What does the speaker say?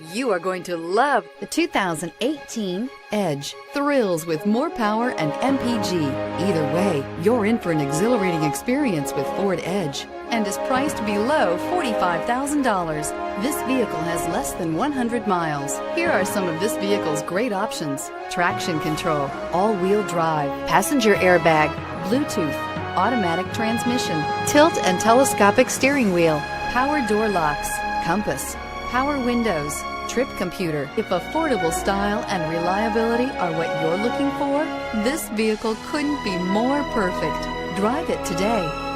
You are going to love the 2018 Edge. Thrills with more power and MPG. Either way, you're in for an exhilarating experience with Ford Edge and is priced below $45,000. This vehicle has less than 100 miles. Here are some of this vehicle's great options: traction control, all-wheel drive, passenger airbag, Bluetooth, automatic transmission, tilt and telescopic steering wheel, power door locks, compass, power windows, trip computer. If affordable style and reliability are what you're looking for, this vehicle couldn't be more perfect. Drive it today.